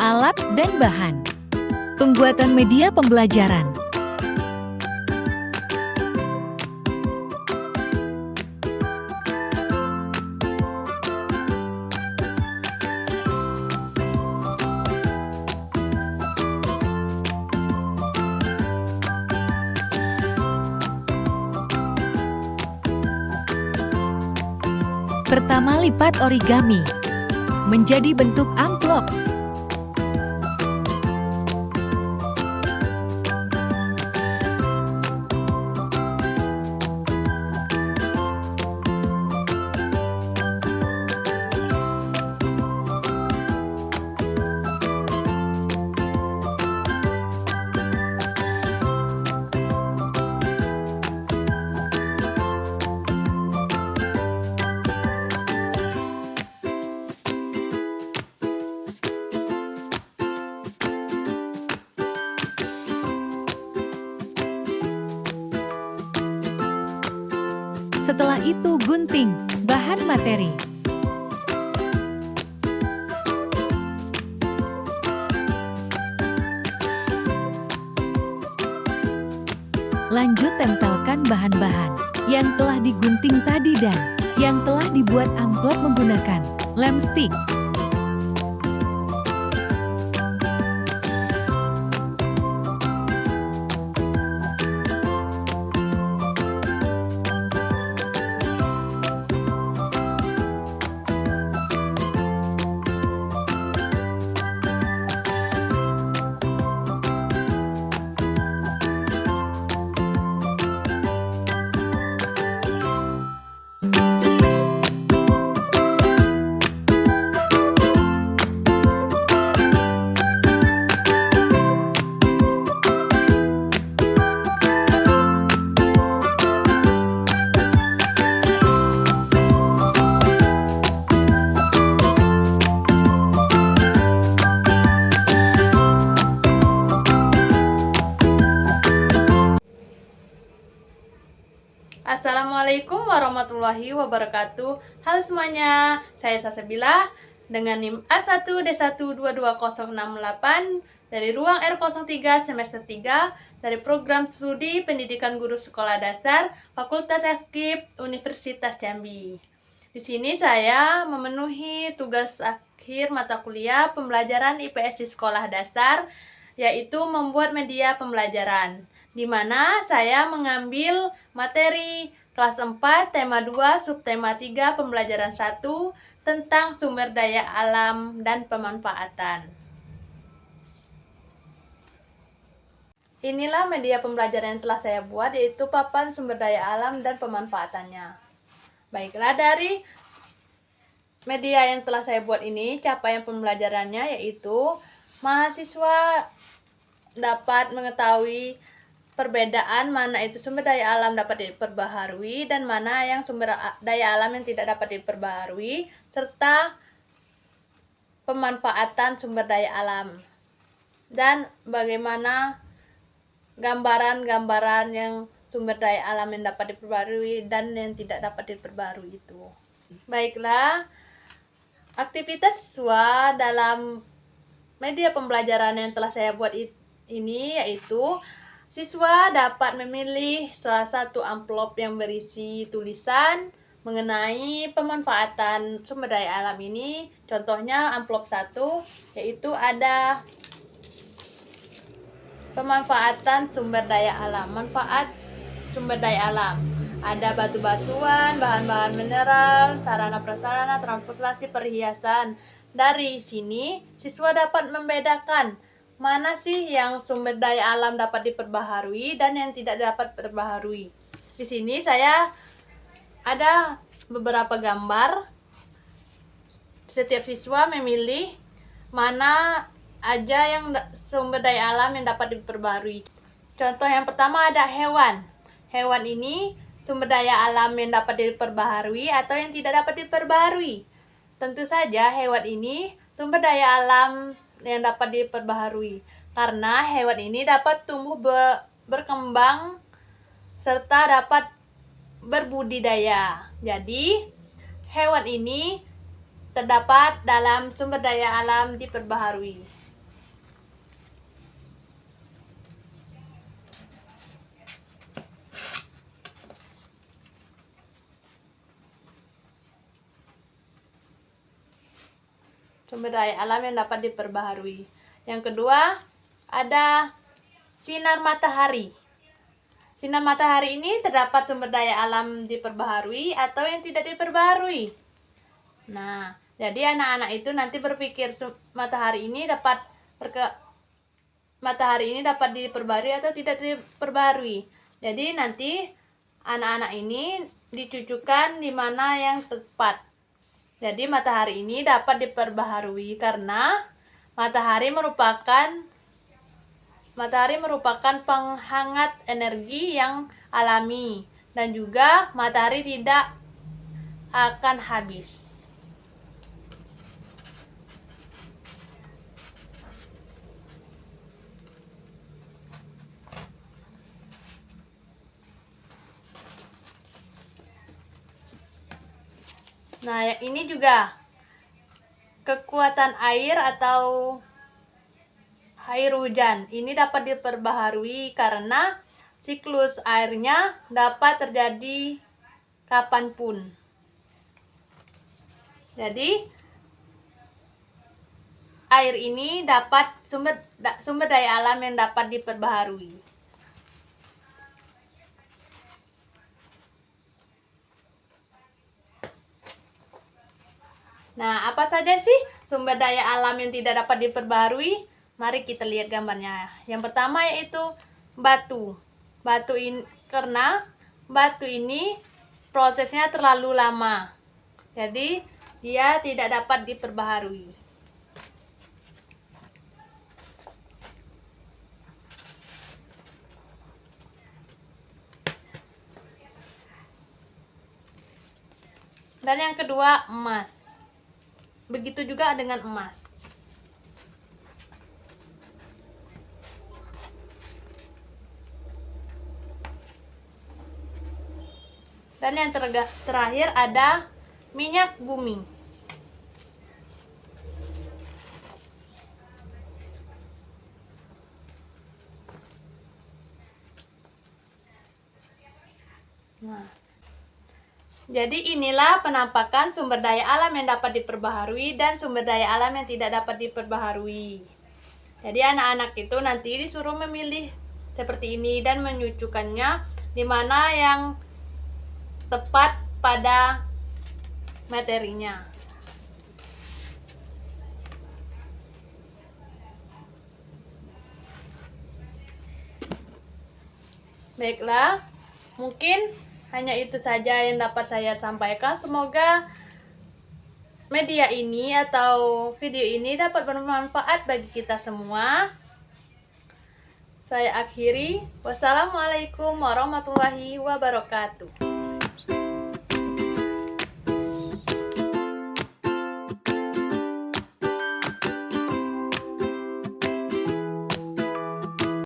alat dan bahan. Pembuatan media pembelajaran. Pertama, lipat origami menjadi bentuk amplop. Setelah itu gunting bahan materi. Lanjut tempelkan bahan-bahan yang telah digunting tadi dan yang telah dibuat amplop menggunakan lem stick. Assalamualaikum warahmatullahi wabarakatuh. Halo semuanya, saya Sasabila dengan NIM A1D1222068 dari ruang R03 semester 3 dari program studi pendidikan guru sekolah dasar Fakultas FKIP Universitas Jambi. Di sini saya memenuhi tugas akhir mata kuliah pembelajaran IPS di sekolah dasar, yaitu membuat media pembelajaran, di mana saya mengambil materi kelas 4, tema 2, subtema 3, pembelajaran 1 tentang sumber daya alam dan pemanfaatan. Inilah media pembelajaran yang telah saya buat, yaitu papan sumber daya alam dan pemanfaatannya. Baiklah, dari media yang telah saya buat ini, capaian pembelajarannya yaitu mahasiswa dapat mengetahui perbedaan mana itu sumber daya alam dapat diperbaharui dan mana yang sumber daya alam yang tidak dapat diperbaharui, serta pemanfaatan sumber daya alam dan bagaimana gambaran-gambaran yang sumber daya alam yang dapat diperbaharui dan yang tidak dapat diperbaharui itu. Baiklah, aktivitas siswa dalam media pembelajaran yang telah saya buat ini yaitu siswa dapat memilih salah satu amplop yang berisi tulisan mengenai pemanfaatan sumber daya alam ini. Contohnya amplop 1 yaitu ada pemanfaatan sumber daya alam. Manfaat sumber daya alam. Ada batu-batuan, bahan-bahan mineral, sarana-prasarana, transportasi, perhiasan. Dari sini siswa dapat membedakan mana sih yang sumber daya alam dapat diperbaharui dan yang tidak dapat diperbaharui. Di sini saya ada beberapa gambar. Setiap siswa memilih mana aja yang sumber daya alam yang dapat diperbaharui. Contoh yang pertama ada hewan. Hewan ini sumber daya alam yang dapat diperbaharui atau yang tidak dapat diperbaharui. Tentu saja hewan ini sumber daya alam yang dapat diperbaharui karena hewan ini dapat tumbuh berkembang serta dapat berbudidaya. Jadi hewan ini terdapat dalam sumber daya alam diperbaharui. sumber daya alam yang dapat diperbaharui. Yang kedua, ada sinar matahari. Sinar matahari ini terdapat sumber daya alam diperbaharui atau yang tidak diperbaharui. Nah, jadi anak-anak itu nanti berpikir matahari ini dapat diperbarui atau tidak diperbarui. Jadi nanti anak-anak ini dicucukkan di mana yang tepat. Jadi matahari ini dapat diperbaharui karena matahari merupakan penghangat energi yang alami dan juga matahari tidak akan habis. Nah, ini juga kekuatan air atau air hujan. Ini dapat diperbaharui karena siklus airnya dapat terjadi kapanpun. Jadi, air ini dapat sumber daya alam yang dapat diperbaharui. Nah, apa saja sih sumber daya alam yang tidak dapat diperbaharui? Mari kita lihat gambarnya. Yang pertama yaitu batu. Karena batu ini prosesnya terlalu lama. Jadi, dia tidak dapat diperbaharui. Dan yang kedua, emas. Begitu juga dengan emas. Dan yang terakhir ada minyak bumi. Nah, jadi inilah penampakan sumber daya alam yang dapat diperbaharui dan sumber daya alam yang tidak dapat diperbaharui. Jadi anak-anak itu nanti disuruh memilih seperti ini dan menyucukannya di mana yang tepat pada materinya. Baiklah, mungkin hanya itu saja yang dapat saya sampaikan. Semoga media ini atau video ini dapat bermanfaat bagi kita semua. Saya akhiri. Wassalamualaikum warahmatullahi wabarakatuh.